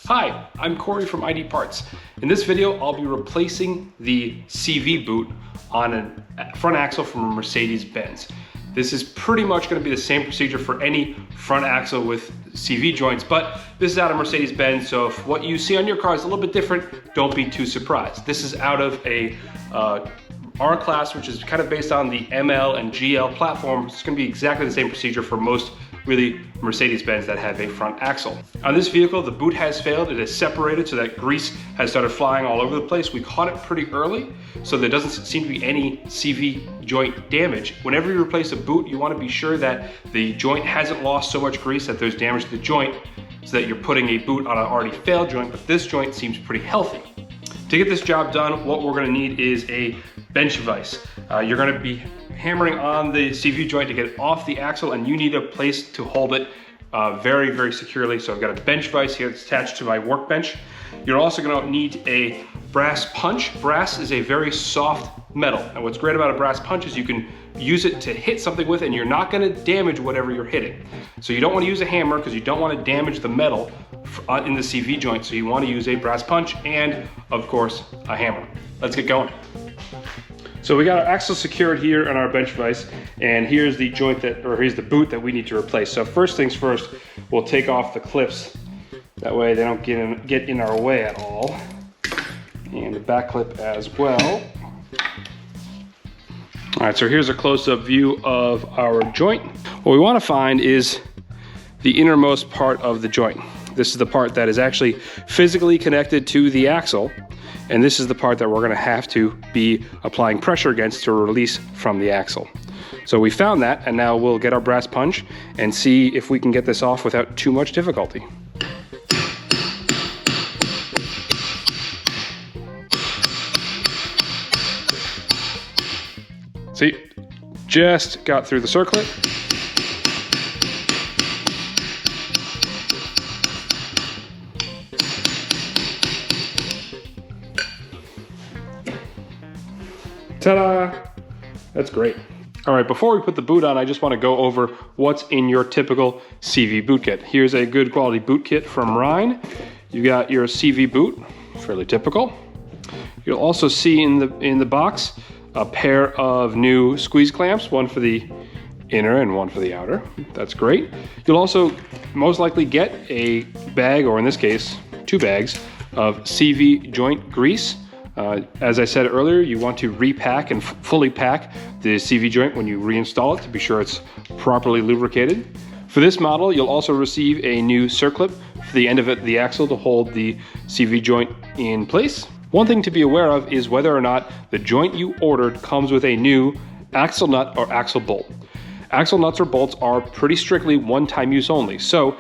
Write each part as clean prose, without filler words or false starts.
Hi, I'm Corey from ID Parts. In this video, I'll be replacing the CV boot on a front axle from a Mercedes Benz. This is pretty much going to be the same procedure for any front axle with CV joints, but this is out of Mercedes Benz, so if what you see on your car is a little bit different, don't be too surprised. This is out of a R-Class, which is kind of based on the ML and GL platform. It's going to be exactly the same procedure for most really Mercedes Benz that have a front axle. On this vehicle, the boot has failed. It is separated so that grease has started flying all over the place. We caught it pretty early, so there doesn't seem to be any CV joint damage. Whenever you replace a boot, you want to be sure that the joint hasn't lost so much grease that there's damage to the joint, so that you're putting a boot on an already failed joint, but this joint seems pretty healthy. To get this job done, what we're going to need is a bench vise. You're going to be hammering on the CV joint to get it off the axle, and you need a place to hold it very, very securely. So I've got a bench vise here that's attached to my workbench. You're also going to need a brass punch. Brass is a very soft metal, and what's great about a brass punch is you can use it to hit something with, and you're not going to damage whatever you're hitting. So you don't want to use a hammer because you don't want to damage the metal in the CV joint. So you want to use a brass punch and, of course, a hammer. Let's get going. So we got our axle secured here on our bench vise, and here's the joint here's the boot that we need to replace. So first things first, we'll take off the clips. That way they don't get in our way at all. And the back clip as well. All right, so here's a close-up view of our joint. What we want to find is the innermost part of the joint. This is the part that is actually physically connected to the axle, and this is the part that we're going to have to be applying pressure against to release from the axle. So we found that, and now we'll get our brass punch and see if we can get this off without too much difficulty. See, just got through the circlip. Ta-da! That's great. All right, before we put the boot on, I just want to go over what's in your typical CV boot kit. Here's a good quality boot kit from Rhine. You got your CV boot, fairly typical. You'll also see in the box a pair of new squeeze clamps, one for the inner and one for the outer. That's great. You'll also most likely get a bag, or in this case, 2 bags of CV joint grease. As I said earlier, you want to repack and fully pack the CV joint when you reinstall it to be sure it's properly lubricated. For this model, you'll also receive a new circlip for the end of the axle to hold the CV joint in place. One thing to be aware of is whether or not the joint you ordered comes with a new axle nut or axle bolt. Axle nuts or bolts are pretty strictly one-time use only, so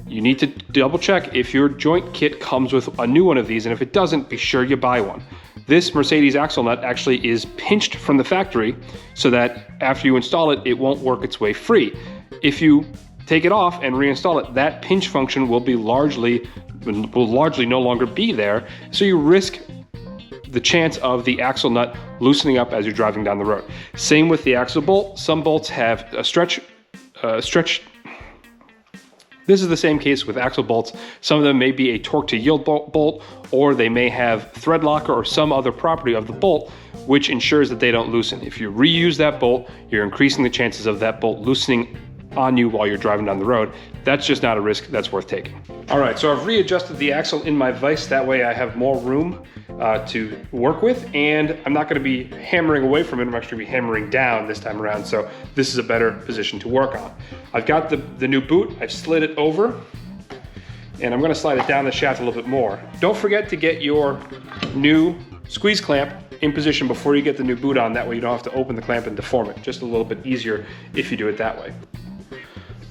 you need to double check if your joint kit comes with a new one of these, and if it doesn't, be sure you buy one. This Mercedes axle nut actually is pinched from the factory so that after you install it, it won't work its way free. If you take it off and reinstall it, that pinch function will largely no longer be there, so you risk the chance of the axle nut loosening up as you're driving down the road. Same with the axle bolt. Some bolts have a stretch. This is the same case with axle bolts. Some of them may be a torque to yield bolt, or they may have thread locker or some other property of the bolt which ensures that they don't loosen. If you reuse that bolt, you're increasing the chances of that bolt loosening on you while you're driving down the road. That's just not a risk that's worth taking. All right, so I've readjusted the axle in my vise. That way I have more room to work with, and I'm not going to be hammering away from it. I'm actually going to be hammering down this time around, so this is a better position to work on. I've got the new boot. I've slid it over, and I'm going to slide it down the shaft a little bit more. Don't forget to get your new squeeze clamp in position before you get the new boot on. That way you don't have to open the clamp and deform it. Just a little bit easier if you do it that way.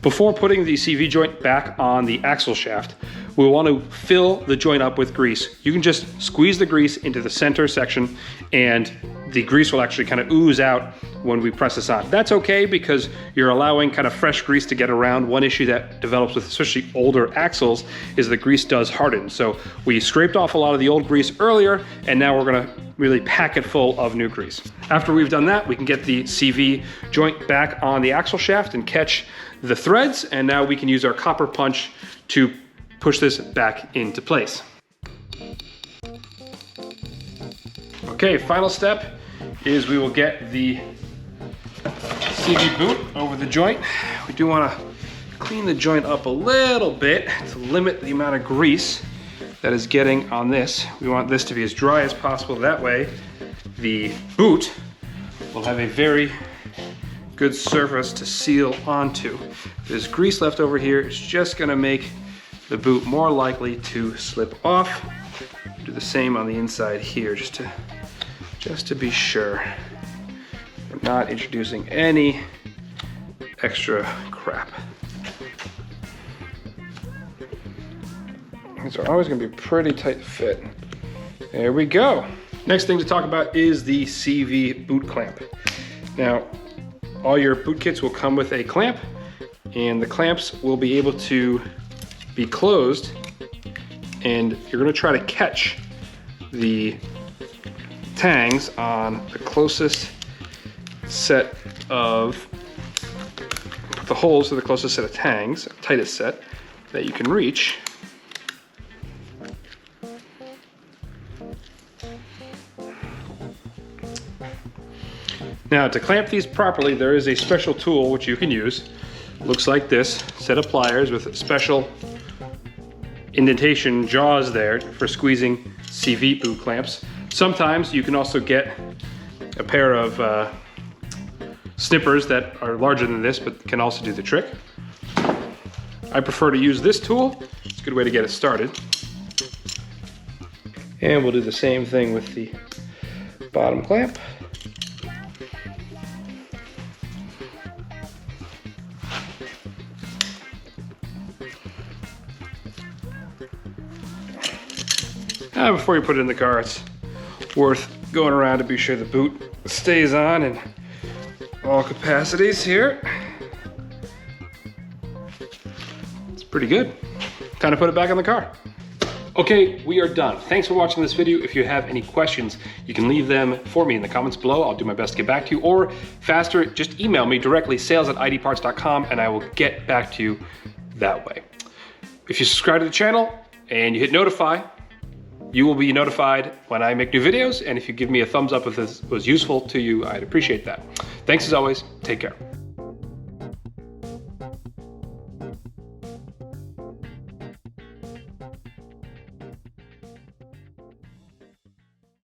Before putting the CV joint back on the axle shaft, we'll want to fill the joint up with grease. You can just squeeze the grease into the center section, and the grease will actually kind of ooze out when we press this on. That's okay because you're allowing kind of fresh grease to get around. One issue that develops with especially older axles is the grease does harden. So we scraped off a lot of the old grease earlier, and now we're going to really pack it full of new grease. After we've done that, we can get the CV joint back on the axle shaft and catch the threads, and now we can use our copper punch to push this back into place. Okay, final step is we will get the CV boot over the joint. We do want to clean the joint up a little bit to limit the amount of grease that is getting on this. We want this to be as dry as possible. That way the boot will have a very good surface to seal onto. If there's grease left over here, it's just gonna make the boot more likely to slip off. Do the same on the inside here, just to be sure. I'm not introducing any extra crap. These are always gonna be pretty tight fit. There we go. Next thing to talk about is the CV boot clamp. Now, all your boot kits will come with a clamp, and the clamps will be able to be closed, and you're gonna try to catch the tangs on the closest set of, put the holes to the closest set of tangs, tightest set that you can reach. Now, to clamp these properly, there is a special tool which you can use. Looks like this, set of pliers with special indentation jaws there for squeezing CV boot clamps. Sometimes you can also get a pair of snippers that are larger than this, but can also do the trick. I prefer to use this tool. It's a good way to get it started. And we'll do the same thing with the bottom clamp. Before you put it in the car, it's worth going around to be sure the boot stays on in all capacities here. It's pretty good. Time to put it back in the car. Okay, we are done. Thanks for watching this video. If you have any questions, you can leave them for me in the comments below. I'll do my best to get back to you, or faster, just email me directly, sales@IDParts.com, and I will get back to you that way. If you subscribe to the channel and you hit notify, you will be notified when I make new videos, and if you give me a thumbs up if this was useful to you, I'd appreciate that. Thanks as always, take care.